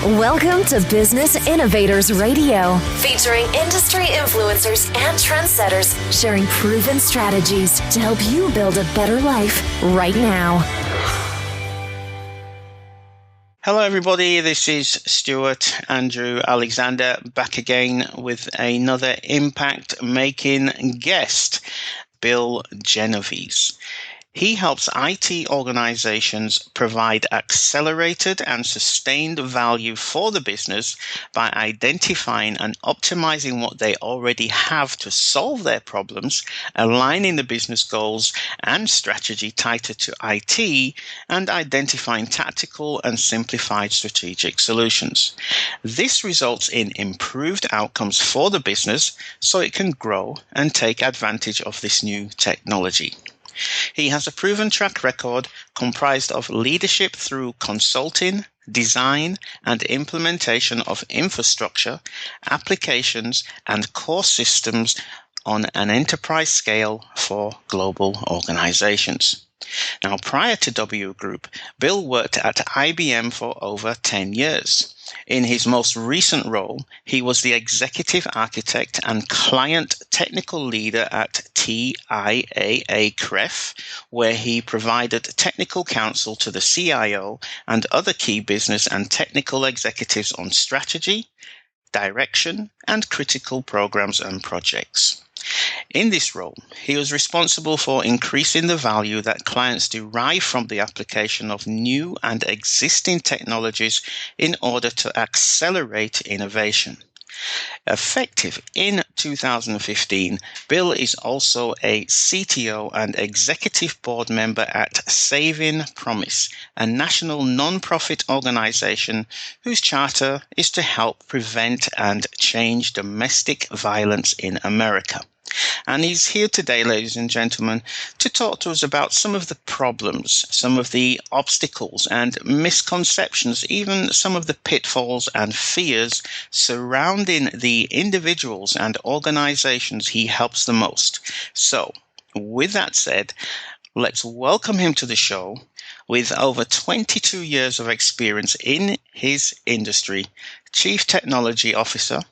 Welcome to Business Innovators Radio, featuring industry influencers and trendsetters sharing proven strategies to help you build a better life right now. Hello, everybody. This is Stuart Andrew Alexander back again with another impact-making guest, Bill Genovese. He helps IT organizations provide accelerated and sustained value for the business by identifying and optimizing what they already have to solve their problems, aligning the business goals and strategy tighter to IT, and identifying tactical and simplified strategic solutions. This results in improved outcomes for the business so it can grow and take advantage of this new technology. He has a proven track record comprised of leadership through consulting, design, and implementation of infrastructure, applications, and core systems on an enterprise scale for global organizations. Now, prior to WGroup, Bill worked at IBM for over 10 years. In his most recent role, he was the executive architect and client technical leader at TIAA-CREF, where he provided technical counsel to the CIO and other key business and technical executives on strategy, direction, and critical programs and projects. In this role, he was responsible for increasing the value that clients derive from the application of new and existing technologies in order to accelerate innovation. Effective in 2015, Bill is also a CTO and executive board member at Saving Promise, a national non-profit organization whose charter is to help prevent and change domestic violence in America. And he's here today, ladies and gentlemen, to talk to us about some of the problems, some of the obstacles and misconceptions, even some of the pitfalls and fears surrounding the individuals and organizations he helps the most. So, with that said, let's welcome him to the show. With over 22 years of experience in his industry, Chief Technology Officer,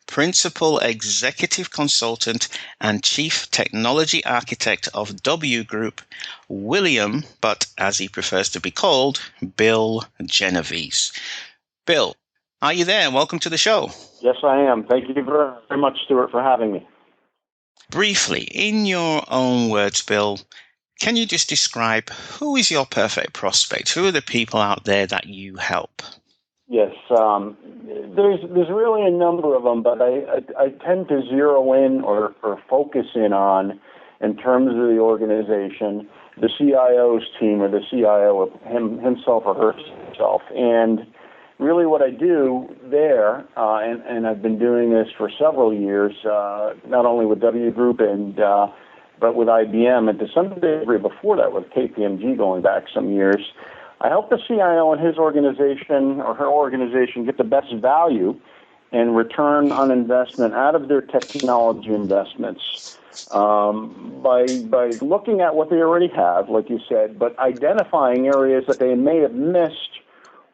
Principal Executive Consultant, and Chief Technology Architect of WGroup, William, but as he prefers to be called, Bill Genovese. Bill, are you there? Welcome to the show. Yes, I am. Thank you very much, Stuart, for having me. Briefly, in your own words, Bill, can you just describe who is your perfect prospect? Who are the people out there that you help? Yes, there's really a number of them, but I tend to zero in or focus in on, in terms of the organization, the CIO's team or the CIO himself or herself. And really what I do there, and I've been doing this for several years, not only with WGroup but with IBM, and to some degree before that with KPMG going back some years, I help the CIO and his organization or her organization get the best value and return on investment out of their technology investments by looking at what they already have, like you said, but identifying areas that they may have missed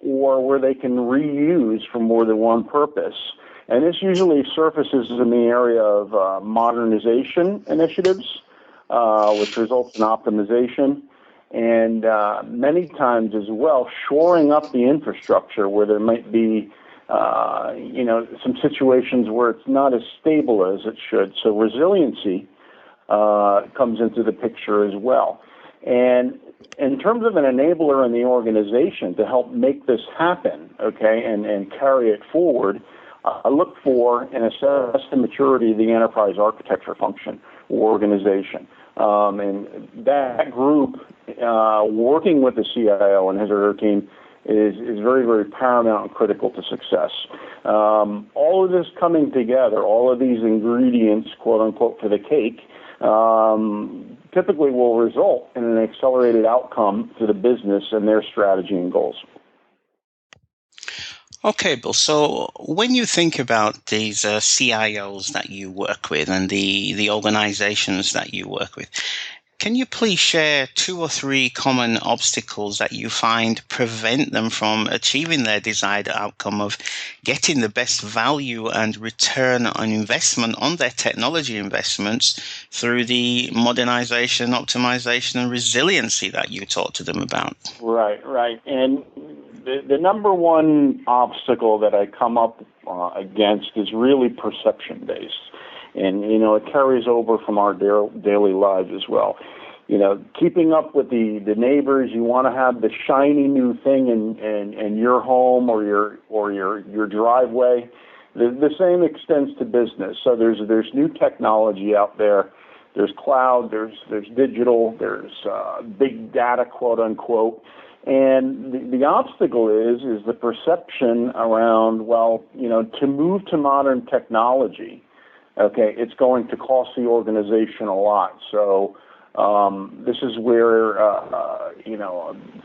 or where they can reuse for more than one purpose. And this usually surfaces in the area of modernization initiatives, which results in optimization. And many times as well, shoring up the infrastructure where there might be, some situations where it's not as stable as it should. So resiliency comes into the picture as well. And in terms of an enabler in the organization to help make this happen, okay, and carry it forward, I look for and assess the maturity of the enterprise architecture function or organization. And that group, working with the CIO and his or her team, is very, very paramount and critical to success. All of this coming together, all of these ingredients, quote unquote, for the cake, typically will result in an accelerated outcome for the business and their strategy and goals. Okay, Bill. So when you think about these CIOs that you work with and the organizations that you work with, Can you please share 2 or 3 common obstacles that you find prevent them from achieving their desired outcome of getting the best value and return on investment on their technology investments through the modernization, optimization, and resiliency that you talk to them about? Right. And the number one obstacle that I come up against is really perception-based. And, it carries over from our daily lives as well. Keeping up with the neighbors, you want to have the shiny new thing in your home or your driveway. The same extends to business. So there's new technology out there. There's cloud, there's digital, there's big data, quote unquote. And the obstacle is the perception around, to move to modern technology, okay, it's going to cost the organization a lot. So this is where,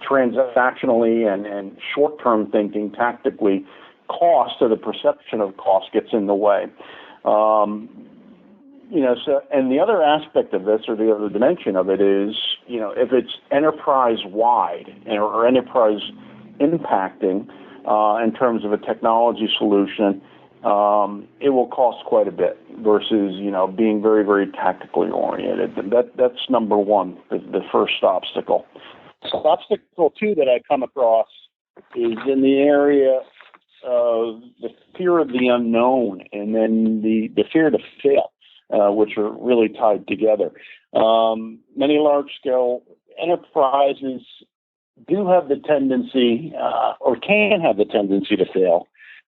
transactionally and short-term thinking, tactically, cost or the perception of cost gets in the way. And the other aspect of this, or the other dimension of it is, if it's enterprise-wide or enterprise impacting in terms of a technology solution, it will cost quite a bit versus, being very, very tactically oriented. That's number one, the first obstacle. So obstacle 2 that I come across is in the area of the fear of the unknown and then the fear to fail. Which are really tied together. Many large-scale enterprises do have the tendency, or can have the tendency to fail,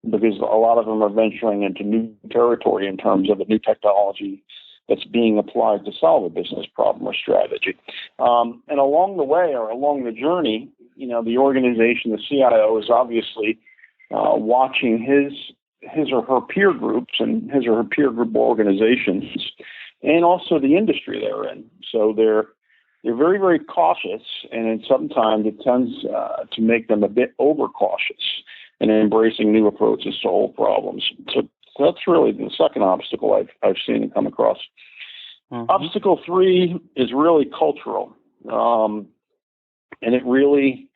because a lot of them are venturing into new territory in terms of a new technology that's being applied to solve a business problem or strategy. And along the way, or along the journey, the organization, the CIO, is obviously watching his or her peer groups and his or her peer group organizations, and also the industry they're in. So they're very, very cautious, and then sometimes it tends to make them a bit overcautious in embracing new approaches to old problems. So that's really the second obstacle I've seen and come across. Mm-hmm. Obstacle 3 is really cultural, and it really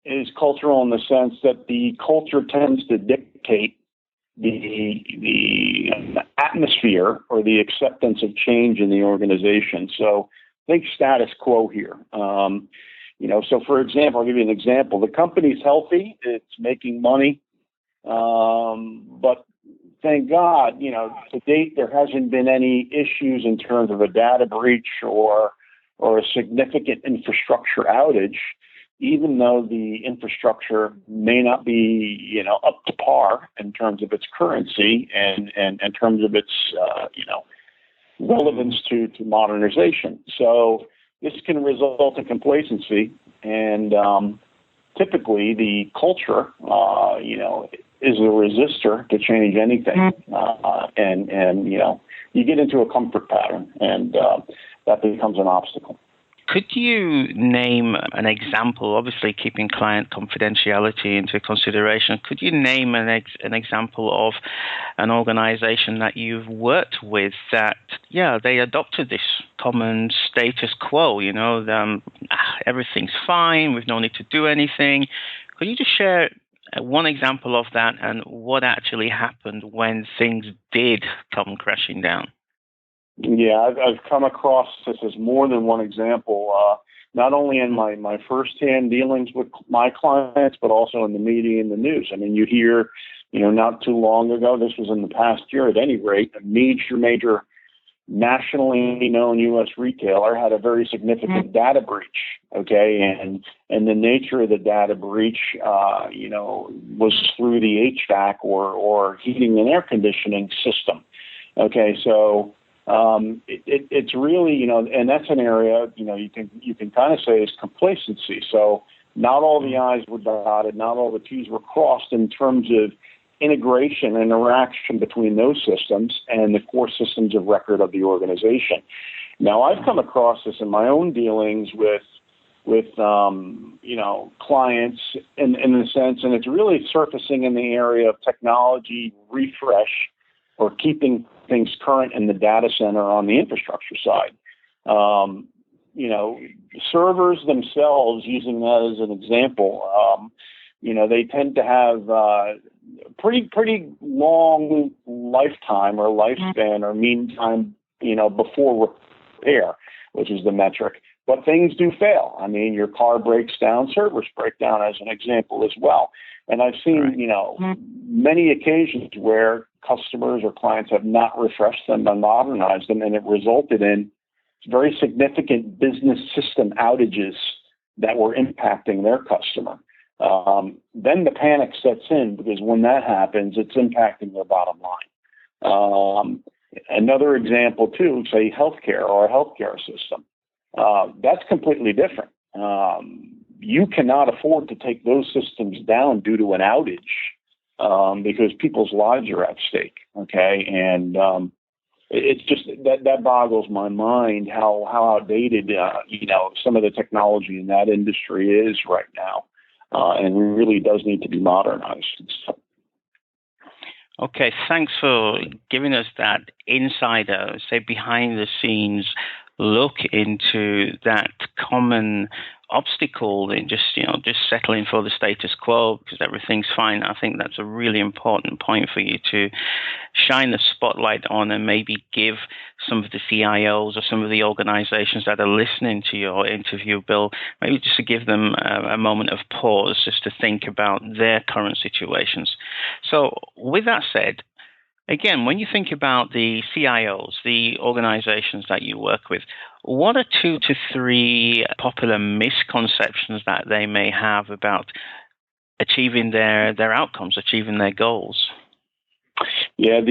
is cultural in the sense that the culture tends to dictate the atmosphere or the acceptance of change in the organization. So think status quo here. So for example, I'll give you an example. The company's healthy, it's making money, but thank God, to date there hasn't been any issues in terms of a data breach or a significant infrastructure outage, even though the infrastructure may not be, up to par in terms of its currency and in terms of its, relevance to modernization. So this can result in complacency, and typically the culture, is a resistor to change anything, and you get into a comfort pattern, and that becomes an obstacle. Could you name an example, obviously keeping client confidentiality into consideration, could you name an example of an organization that you've worked with that, they adopted this common status quo, everything's fine, we've no need to do anything. Could you just share one example of that and what actually happened when things did come crashing down? Yeah, I've come across this as more than one example, not only in my firsthand dealings with my clients, but also in the media and the news. I mean, you hear, not too long ago, this was in the past year at any rate, a major nationally known U.S. retailer had a very significant data breach, okay? And the nature of the data breach, was through the HVAC or heating and air conditioning system, okay? So it's really, and that's an area, you can kind of say is complacency. So not all the I's were dotted, not all the T's were crossed in terms of integration and interaction between those systems and the core systems of record of the organization. Now, I've come across this in my own dealings with clients in the sense, and it's really surfacing in the area of technology refresh or keeping things current in the data center on the infrastructure side. servers themselves, using that as an example, they tend to have pretty long lifetime or lifespan or mean time, before repair, which is the metric. But things do fail. I mean, your car breaks down, servers break down as an example as well. And I've seen, many occasions where customers or clients have not refreshed them and modernized them, and it resulted in very significant business system outages that were impacting their customer. Then the panic sets in, because when that happens, it's impacting their bottom line. Another example, too, say healthcare or a healthcare system. That's completely different. You cannot afford to take those systems down due to an outage because people's lives are at stake. Okay, and it's just that boggles my mind how outdated some of the technology in that industry is right now, and really does need to be modernized. Okay, thanks for giving us that insider, say behind the scenes look into that common obstacle in just settling for the status quo because everything's fine. I think that's a really important point for you to shine the spotlight on and maybe give some of the CIOs or some of the organizations that are listening to your interview, Bill, maybe just to give them a moment of pause just to think about their current situations. So with that said, again, when you think about the CIOs, the organizations that you work with, what are 2 to 3 popular misconceptions that they may have about achieving their outcomes, achieving their goals? Yeah,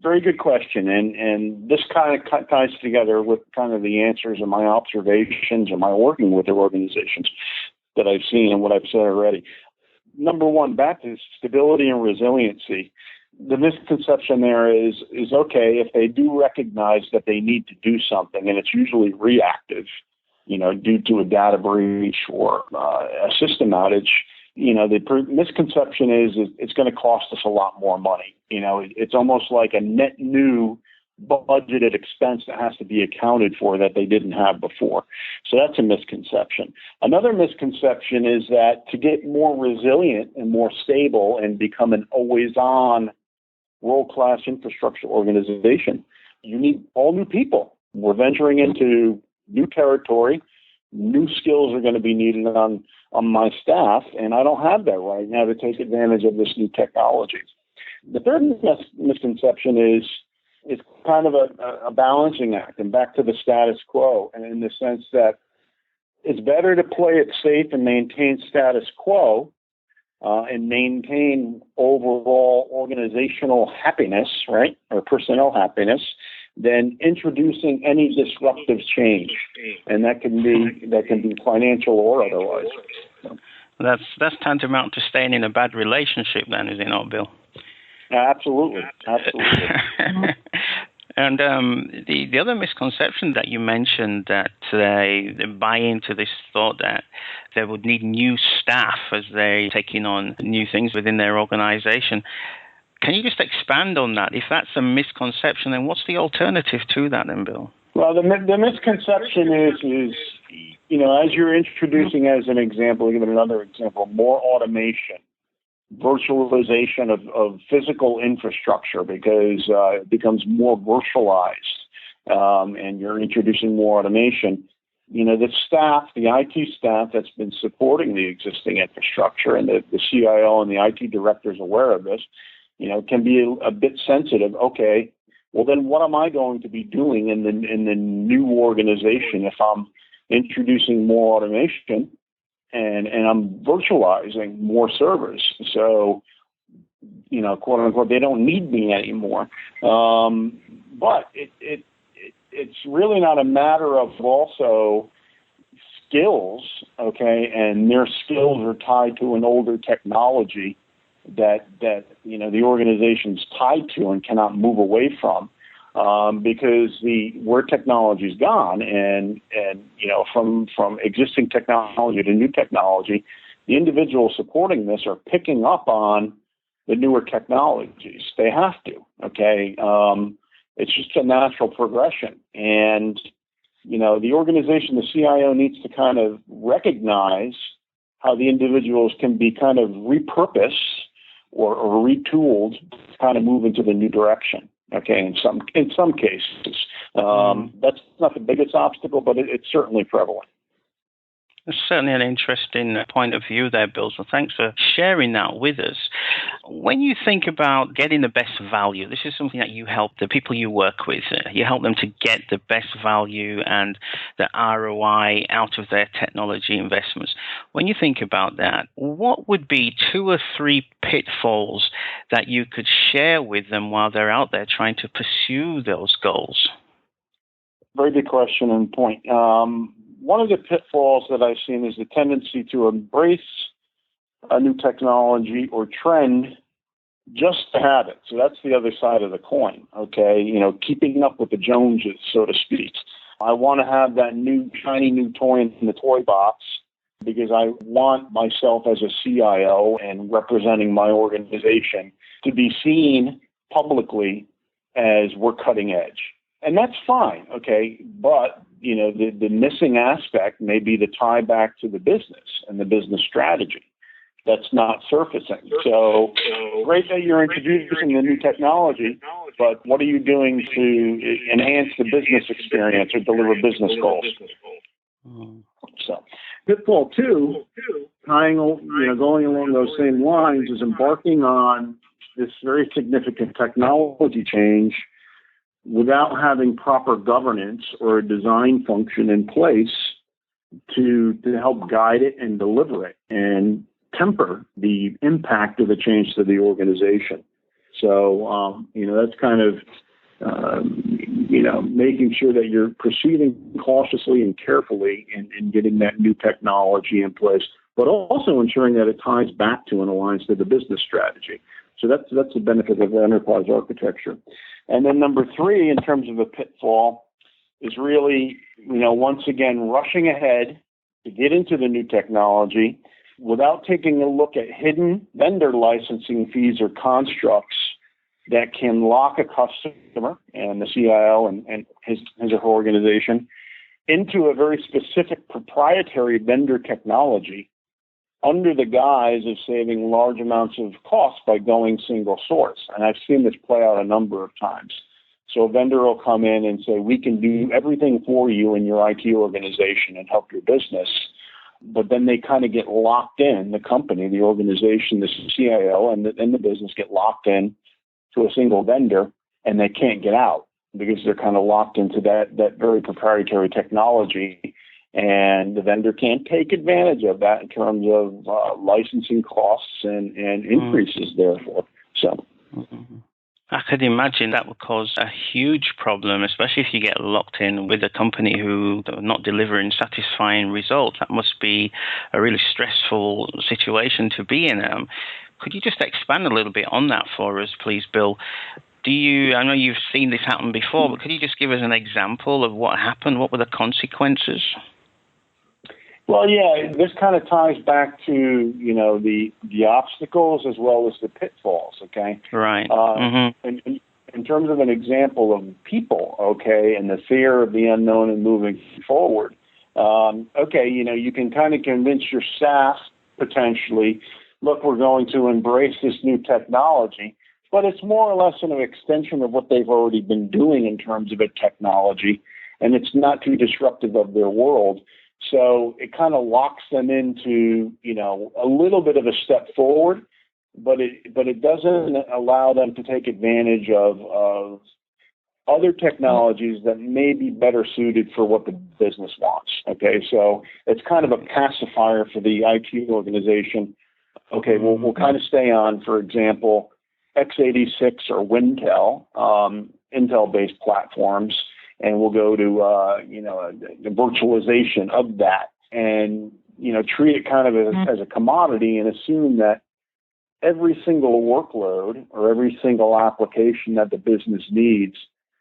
very good question. And this kind of ties together with kind of the answers of my observations or my working with their organizations that I've seen and what I've said already. Number one, back to stability and resiliency. The misconception there is okay, if they do recognize that they need to do something, and it's usually reactive, due to a data breach or a system outage, the misconception is it's going to cost us a lot more money. It's almost like a net new budgeted expense that has to be accounted for that they didn't have before. So that's a misconception. Another misconception is that to get more resilient and more stable and become an always-on world-class infrastructure organization, you need all new people. We're venturing into new territory. New skills are going to be needed on my staff, and I don't have that right now to take advantage of this new technology. The third misconception is it's kind of a balancing act, and back to the status quo, and in the sense that it's better to play it safe and maintain status quo and maintain overall organizational happiness, right, or personnel happiness, than introducing any disruptive change, and that can be financial or otherwise. That's tantamount to staying in a bad relationship, then, is it not, Bill? Absolutely. And the other misconception that you mentioned, that they buy into this thought that they would need new staff as they're taking on new things within their organization. Can you just expand on that? If that's a misconception, then what's the alternative to that then, Bill? Well, the misconception is, as you're introducing as an example, give it another example, more automation, virtualization of physical infrastructure, because it becomes more virtualized, and you're introducing more automation. The staff, the IT staff that's been supporting the existing infrastructure, and the CIO and the IT director is aware of this, can be a bit sensitive. Okay, well then what am I going to be doing in the new organization if I'm introducing more automation and I'm virtualizing more servers? So, quote unquote, they don't need me anymore. But it's really not a matter of also skills, okay, and their skills are tied to an older technology that the organization's tied to and cannot move away from, because where technology's gone and from existing technology to new technology, the individuals supporting this are picking up on the newer technologies. They have to, okay. It's just a natural progression, and the organization, the CIO needs to kind of recognize how the individuals can be kind of repurposed or retooled to kind of move into the new direction. Okay, in some cases, that's not the biggest obstacle, but it's certainly prevalent. It's certainly an interesting point of view there, Bill, so thanks for sharing that with us. When you think about getting the best value, this is something that you help the people you work with, you help them to get the best value and the ROI out of their technology investments. When you think about that, what would be 2 or 3 pitfalls that you could share with them while they're out there trying to pursue those goals? Very good question and point. One of the pitfalls that I've seen is the tendency to embrace a new technology or trend just to have it. So that's the other side of the coin, okay? Keeping up with the Joneses, so to speak. I want to have that new, shiny new toy in the toy box because I want myself as a CIO and representing my organization to be seen publicly as we're cutting edge. And that's fine, okay? But the missing aspect may be the tie back to the business and the business strategy that's not surfacing. So great that you're introducing the new technology, but what are you doing to enhance the business experience or deliver business goals? So pitfall 2, going along those same lines, is embarking on this very significant technology change without having proper governance or a design function in place to help guide it and deliver it and temper the impact of the change to the organization. So, that's kind of, making sure that you're proceeding cautiously and carefully in getting that new technology in place, but also ensuring that it ties back to and aligns to the business strategy. So that's the benefit of enterprise architecture. And then number 3, in terms of a pitfall, is really, once again, rushing ahead to get into the new technology without taking a look at hidden vendor licensing fees or constructs that can lock a customer and the CIO and his or her organization into a very specific proprietary vendor technology under the guise of saving large amounts of cost by going single source. And I've seen this play out a number of times. So a vendor will come in and say, we can do everything for you in your IT organization and help your business. But then they kind of get locked in, the company, the organization, the CIO, and the business get locked in to a single vendor, and they can't get out because they're kind of locked into that very proprietary technology. And the vendor can't take advantage of that in terms of licensing costs and increases, therefore. So, I could imagine that would cause a huge problem, especially if you get locked in with a company who are not delivering satisfying results. That must be a really stressful situation to be in. Could you just expand a little bit on that for us, please, Bill? I know you've seen this happen before, but could you just give us an example of what happened? What were the consequences? Well, yeah, this kind of ties back to, the obstacles as well as the pitfalls, okay? Right. In terms of an example of people, okay, and the fear of the unknown and moving forward, you can kind of convince your staff, potentially, look, we're going to embrace this new technology, but it's more or less an extension of what they've already been doing in terms of a technology, and it's not too disruptive of their world. So it kind of locks them into, a little bit of a step forward, but it doesn't allow them to take advantage of other technologies that may be better suited for what the business wants. Okay, so it's kind of a pacifier for the IT organization. Okay, we'll kind of stay on, for example, x86 or Wintel, Intel-based platforms. And we'll go to, the virtualization of that and, treat it kind of as a commodity and assume that every single workload or every single application that the business needs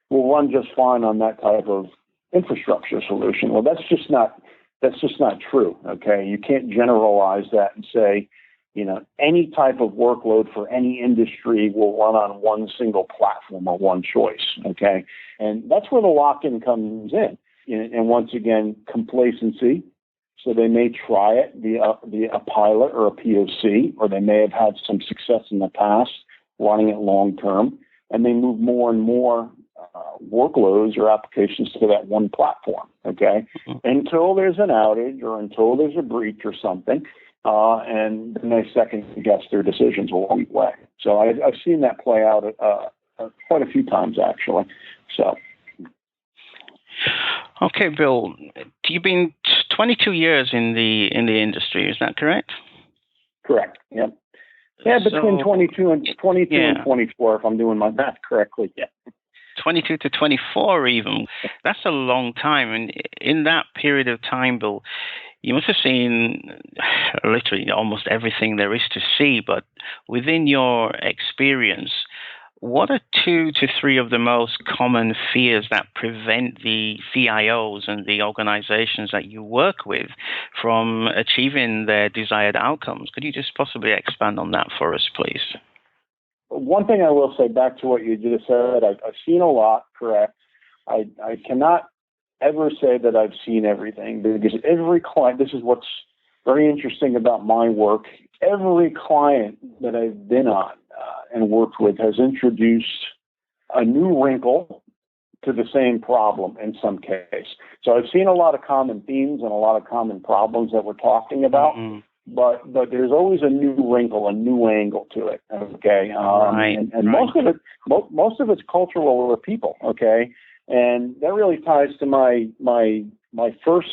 will run just fine on that type of infrastructure solution. Well, that's just not true. Okay. You can't generalize that and say, any type of workload for any industry will run on one single platform or one choice, okay? And that's where the lock-in comes in. and once again, complacency. So they may try it via a pilot or a POC, or they may have had some success in the past running it long term, and they move more and more workloads or applications to that one platform, okay, until there's an outage or until there's a breach or something, and then they second guess their decisions along the way. So I've seen that play out quite a few times, actually. So. Okay, Bill, you've been 22 years in the industry, is that correct? Correct. Yep. Yeah, between 22 and 24, if I'm doing my math correctly. Yeah. 22 to 24 even. That's a long time. And in that period of time, Bill, you must have seen literally almost everything there is to see. But within your experience, what are 2 to 3 of the most common fears that prevent the CIOs and the organizations that you work with from achieving their desired outcomes? Could you just possibly expand on that for us, please? One thing I will say back to what you just said, I've seen a lot, correct. I cannot ever say that I've seen everything, because every client, this is what's very interesting about my work, every client that I've been on and worked with has introduced a new wrinkle to the same problem in some case. So I've seen a lot of common themes and a lot of common problems that we're talking about, but there's always a new wrinkle, a new angle to it. Okay, right. Most of it's cultural or people. Okay, and that really ties to my first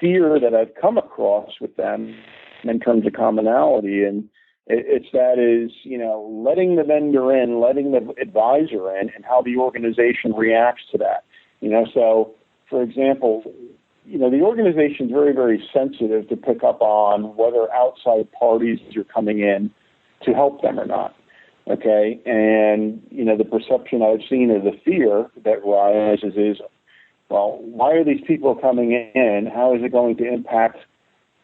fear that I've come across with them in terms of commonality, and it's letting the vendor in, letting the advisor in, and how the organization reacts to that. So for example, the organization is very, very sensitive to pick up on whether outside parties are coming in to help them or not. Okay, and the perception I've seen or the fear that rises is, well, why are these people coming in? How is it going to impact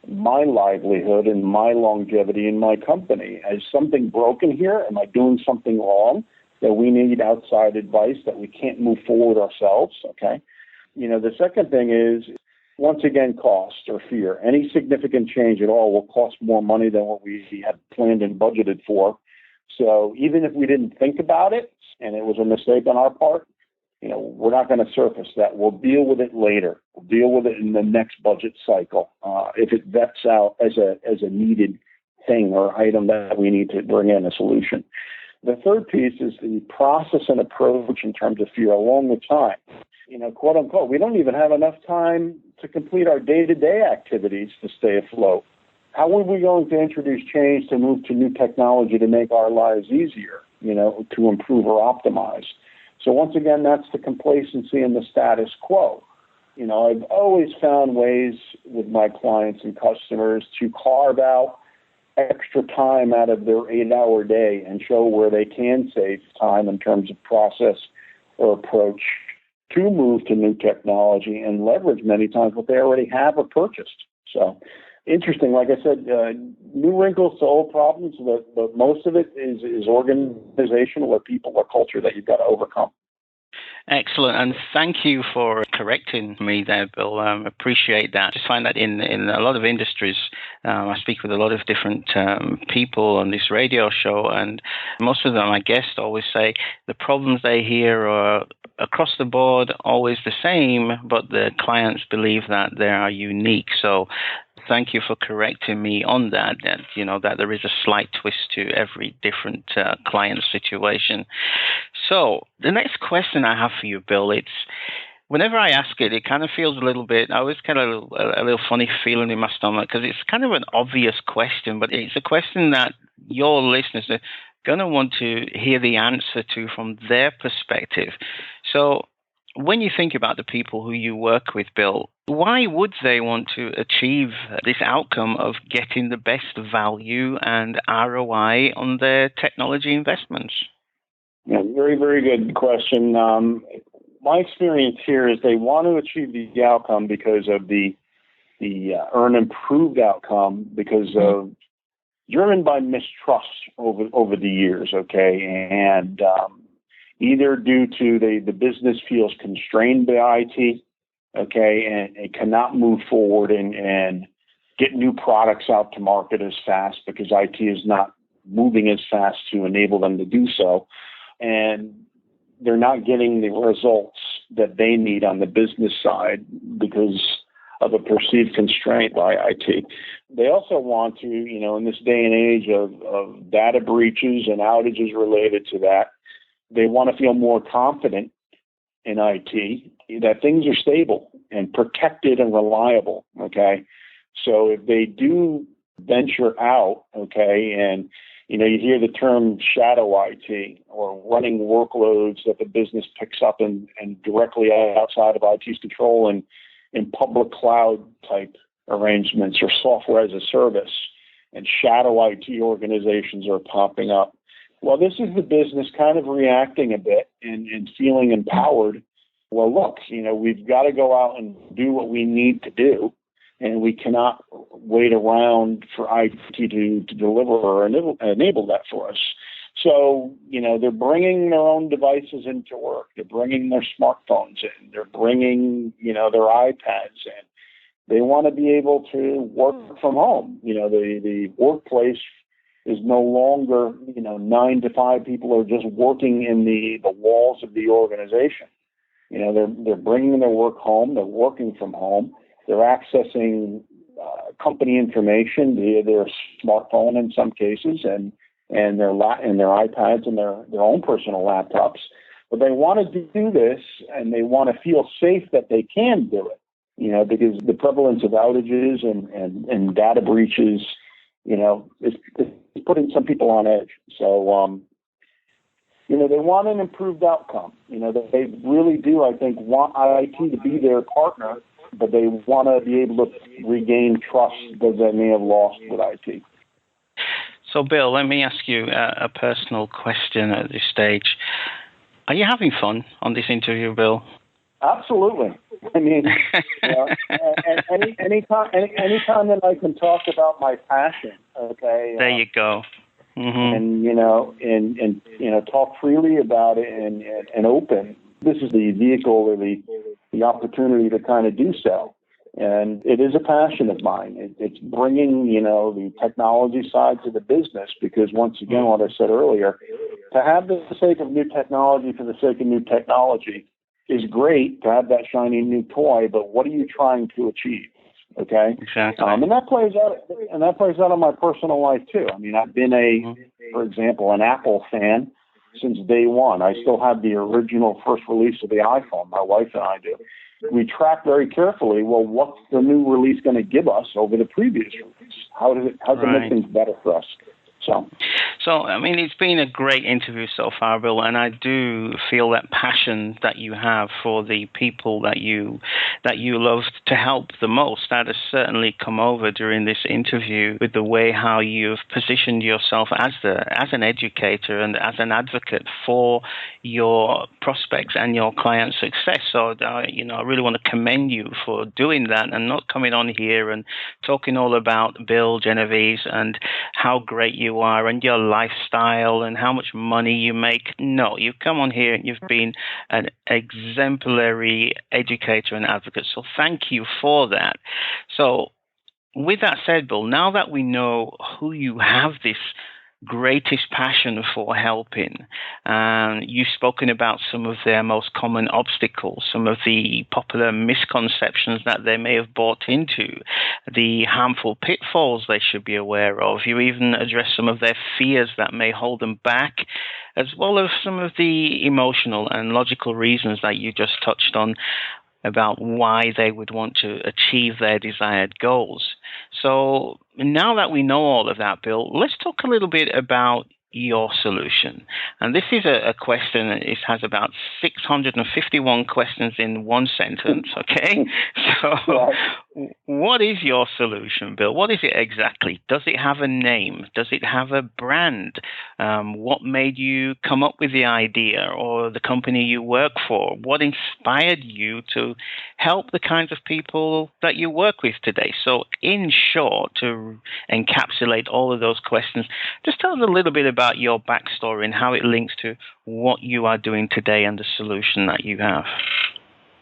my livelihood and my longevity in my company? Is something broken here? Am I doing something wrong that we need outside advice, that we can't move forward ourselves? Okay. The second thing is, once again, cost or fear. Any significant change at all will cost more money than what we had planned and budgeted for. So even if we didn't think about it and it was a mistake on our part, we're not going to surface that. We'll deal with it later. We'll deal with it in the next budget cycle if it vets out as a needed thing or item that we need to bring in a solution. The third piece is the process and approach in terms of fear along the time. Quote unquote, we don't even have enough time to complete our day-to-day activities to stay afloat. How are we going to introduce change to move to new technology to make our lives easier, to improve or optimize? So once again, that's the complacency and the status quo. I've always found ways with my clients and customers to carve out extra time out of their 8-hour day and show where they can save time in terms of process or approach to move to new technology and leverage many times what they already have or purchased. So interesting. Like I said, new wrinkles to old problems, but most of it is organizational or people or culture that you've got to overcome. Excellent, and thank you for correcting me there, Bill. Appreciate that. I just find that in a lot of industries, I speak with a lot of different people on this radio show, and most of them, I guess, always say the problems they hear are across the board always the same, but the clients believe that they are unique. So thank you for correcting me on that, that there is a slight twist to every different client situation. So the next question I have for you, Bill, it's whenever I ask it, it kind of feels a little bit, I always get a little funny feeling in my stomach because it's kind of an obvious question, but it's a question that your listeners are going to want to hear the answer to from their perspective. So when you think about the people who you work with, Bill, why would they want to achieve this outcome of getting the best value and ROI on their technology investments? Yeah, very, very good question. My experience here is they want to achieve the outcome because of the earn improved outcome because of driven by mistrust over the years, okay, and either due to the business feels constrained by IT, okay, and it cannot move forward and get new products out to market as fast because IT is not moving as fast to enable them to do so. And they're not getting the results that they need on the business side because of a perceived constraint by IT. They also want to, in this day and age of data breaches and outages related to that, they want to feel more confident in IT that things are stable and protected and reliable, okay? So if they do venture out, okay, and you hear the term shadow IT or running workloads that the business picks up and directly outside of IT's control and in public cloud type arrangements or software as a service, and shadow IT organizations are popping up. Well, this is the business kind of reacting a bit and feeling empowered. Well, look, we've got to go out and do what we need to do, and we cannot wait around for IT to deliver or enable that for us. So, they're bringing their own devices into work. They're bringing their smartphones in. They're bringing, their iPads in. They want to be able to work from home. The workplace is no longer, 9 to 5 people are just working in the walls of the organization. They're bringing their work home. They're working from home. They're accessing company information via their smartphone in some cases, and their iPads and their own personal laptops. But they want to do this, and they want to feel safe that they can do it. Because the prevalence of outages and data breaches, is putting some people on edge. So, they want an improved outcome. They really do, I think, want IT to be their partner, but they want to be able to regain trust that they may have lost with IT. So, Bill, let me ask you a personal question at this stage. Are you having fun on this interview, Bill? Absolutely. I mean, anytime that I can talk about my passion, okay. There you go. Mm-hmm. And talk freely about it and open. This is the vehicle or the opportunity to kind of do so. And it is a passion of mine. It's bringing, the technology side to the business because, once again, what I said earlier, to have the sake of new technology for the sake of new technology is great to have that shiny new toy, but what are you trying to achieve? Okay. Exactly. And that plays out in my personal life too. I mean, I've been for example, an Apple fan since day one. I still have the original first release of the iPhone. My wife and I do. We track very carefully. Well, what's the new release going to give us over the previous release? How does it make things better for us? So, I mean, it's been a great interview so far, Bill, and I do feel that passion that you have for the people that you love to help the most. That has certainly come over during this interview with the way how you've positioned yourself as an educator and as an advocate for your prospects and your client success. So, I really want to commend you for doing that and not coming on here and talking all about Bill Genovese and how great you are and your lifestyle and how much money you make. No, you've come on here and you've been an exemplary educator and advocate. So thank you for that. So with that said, Bill, now that we know who you have this greatest passion for helping, you've spoken about some of their most common obstacles, some of the popular misconceptions that they may have bought into, the harmful pitfalls they should be aware of. You even address some of their fears that may hold them back, as well as some of the emotional and logical reasons that you just touched on about why they would want to achieve their desired goals. So now that we know all of that, Bill, let's talk a little bit about your solution. And this is a question, it has about 651 questions in one sentence, okay? So what is your solution, Bill? What is it exactly? Does it have a name? Does it have a brand? What made you come up with the idea or the company you work for? What inspired you to help the kinds of people that you work with today? So in short, to encapsulate all of those questions, just tell us a little bit about your backstory and how it links to what you are doing today and the solution that you have.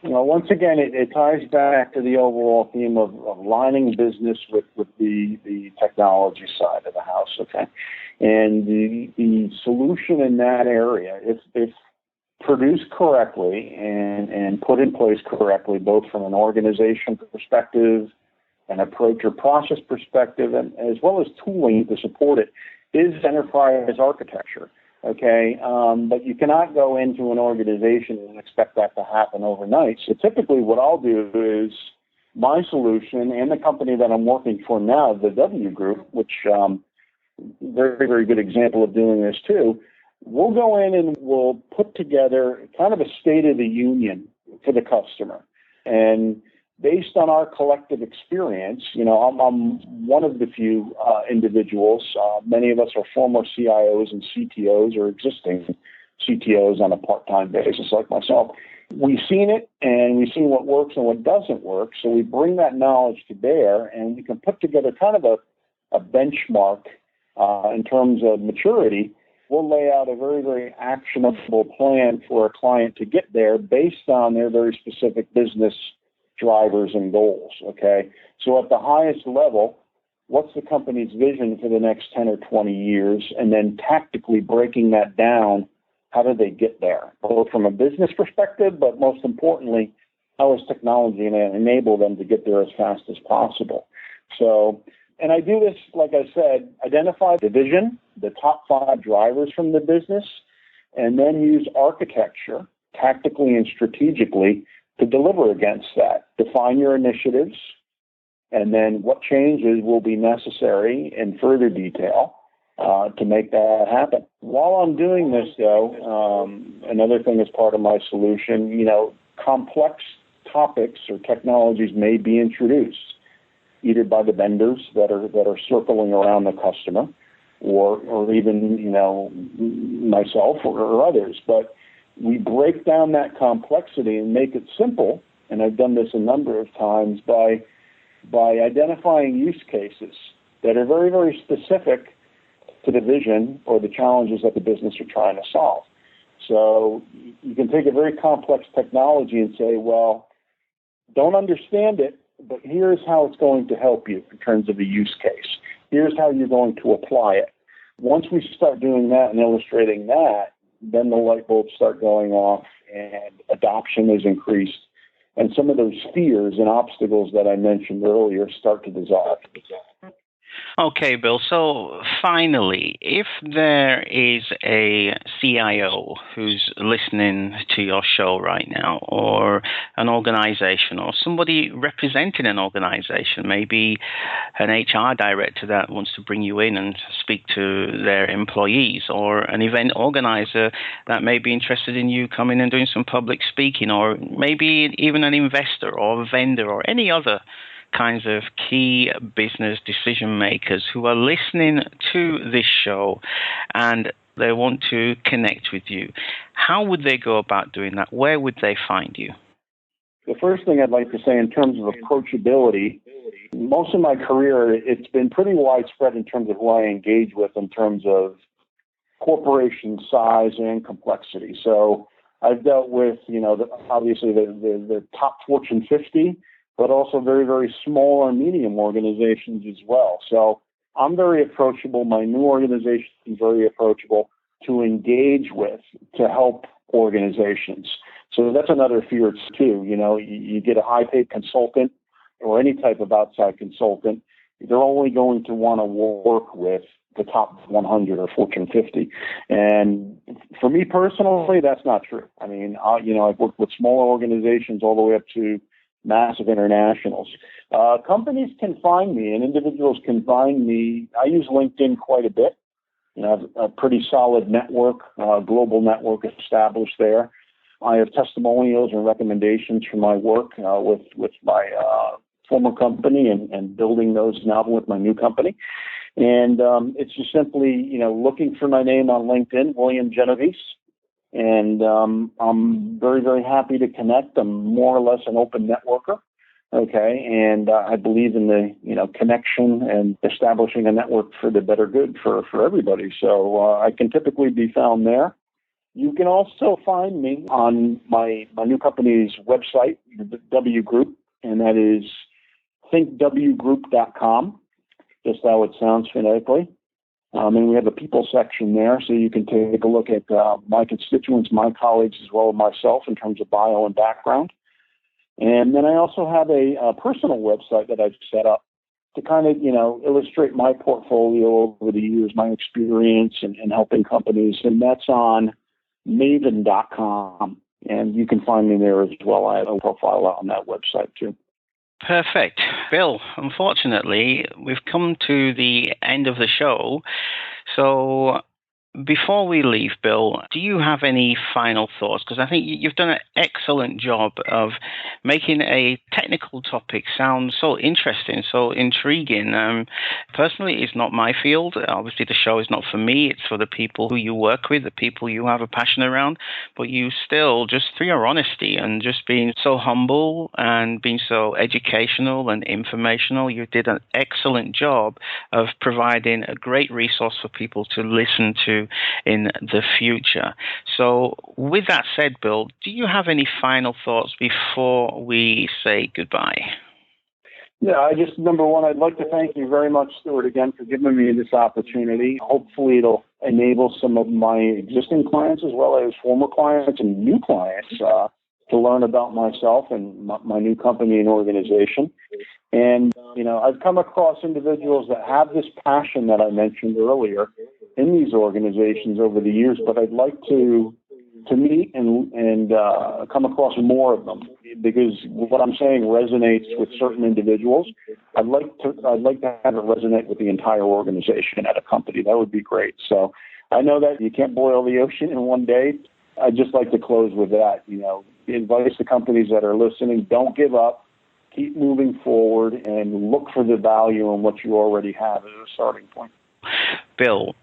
Once again, it ties back to the overall theme of aligning business with the technology side of the house, okay? And the solution in that area, if produced correctly and put in place correctly, both from an organization perspective, an approach or process perspective, and as well as tooling to support it, is enterprise architecture. Okay, but you cannot go into an organization and expect that to happen overnight. So typically what I'll do is my solution and the company that I'm working for now, the WGroup, which very, very good example of doing this too, we'll go in and we'll put together kind of a state of the union for the customer. And based on our collective experience, I'm one of the few individuals. Many of us are former CIOs and CTOs or existing CTOs on a part-time basis like myself. We've seen it, and we've seen what works and what doesn't work, so we bring that knowledge to bear, and we can put together kind of a benchmark in terms of maturity. We'll lay out a very, very actionable plan for a client to get there based on their very specific business drivers and goals, okay? So at the highest level, what's the company's vision for the next 10 or 20 years? And then tactically breaking that down, how do they get there? Both from a business perspective, but most importantly, how is technology going to enable them to get there as fast as possible? So, and I do this, like I said, identify the vision, the top 5 drivers from the business, and then use architecture tactically and strategically to deliver against that. Define your initiatives, and then what changes will be necessary in further detail to make that happen. While I'm doing this, though, another thing as part of my solution, complex topics or technologies may be introduced, either by the vendors that are circling around the customer, or even myself or others, but we break down that complexity and make it simple, and I've done this a number of times by identifying use cases that are very, very specific to the vision or the challenges that the business are trying to solve. So you can take a very complex technology and say, well, don't understand it, but here's how it's going to help you in terms of a use case. Here's how you're going to apply it. Once we start doing that and illustrating that, then the light bulbs start going off and adoption is increased. And some of those fears and obstacles that I mentioned earlier start to dissolve. Okay, Bill. So finally, if there is a CIO who's listening to your show right now, or an organization, or somebody representing an organization, maybe an HR director that wants to bring you in and speak to their employees, or an event organizer that may be interested in you coming and doing some public speaking, or maybe even an investor or a vendor or any other kinds of key business decision makers who are listening to this show and they want to connect with you, how would they go about doing that? Where would they find you? The first thing I'd like to say in terms of approachability, most of my career, it's been pretty widespread in terms of who I engage with in terms of corporation size and complexity. So I've dealt with, obviously the top Fortune 50, but also very, very small and medium organizations as well. So I'm very approachable. My new organization is very approachable to engage with, to help organizations. So that's another fear too. You get a high-paid consultant or any type of outside consultant, they're only going to want to work with the top 100 or Fortune 50. And for me personally, that's not true. I mean, I've worked with smaller organizations all the way up to massive internationals. Companies can find me and individuals can find me. I use LinkedIn quite a bit. I have a pretty solid network, global network established there. I have testimonials and recommendations for my work with my former company and building those now with my new company. And it's just simply, looking for my name on LinkedIn, William Genovese. And I'm very, very happy to connect. I'm more or less an open networker, okay? And I believe in the, connection and establishing a network for the better good for everybody. So I can typically be found there. You can also find me on my new company's website, the WGroup, and that is thinkwgroup.com, just how it sounds phonetically. And we have a people section there, so you can take a look at my constituents, my colleagues, as well as myself in terms of bio and background. And then I also have a personal website that I've set up to kind of, illustrate my portfolio over the years, my experience in helping companies. And that's on maven.com. And you can find me there as well. I have a profile on that website too. Perfect. Bill, unfortunately, we've come to the end of the show. So before we leave, Bill, do you have any final thoughts? Because I think you've done an excellent job of making a technical topic sound so interesting, so intriguing. Personally, it's not my field. Obviously, the show is not for me. It's for the people who you work with, the people you have a passion around. But you still, just through your honesty and just being so humble and being so educational and informational, you did an excellent job of providing a great resource for people to listen to in the future. So with that said, Bill, do you have any final thoughts before we say goodbye? Yeah, number one, I'd like to thank you very much, Stuart, again, for giving me this opportunity. Hopefully it'll enable some of my existing clients as well as former clients and new clients to learn about myself and my new company and organization. And, I've come across individuals that have this passion that I mentioned earlier in these organizations over the years, but I'd like to meet and come across more of them, because what I'm saying resonates with certain individuals. I'd like to have it resonate with the entire organization at a company. That would be great. So I know that you can't boil the ocean in one day. I'd just like to close with that. Advice to companies that are listening: don't give up. Keep moving forward and look for the value in what you already have as a starting point. Bill,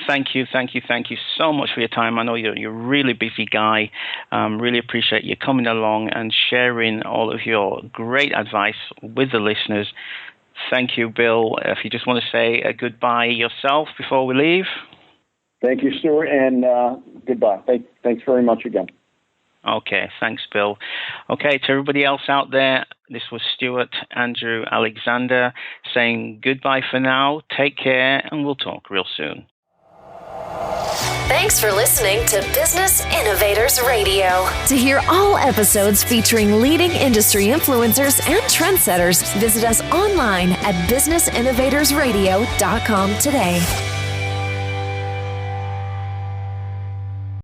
thank you so much for your time. I know you're a really busy guy. Really appreciate you coming along and sharing all of your great advice with the listeners. Thank you, Bill. If you just want to say a goodbye yourself before we leave. Thank you, Stuart, and goodbye. Thanks very much again. Okay, thanks, Bill. Okay, to everybody else out there, this was Stuart Andrew Alexander saying goodbye for now. Take care, and we'll talk real soon. Thanks for listening to Business Innovators Radio. To hear all episodes featuring leading industry influencers and trendsetters, visit us online at businessinnovatorsradio.com today.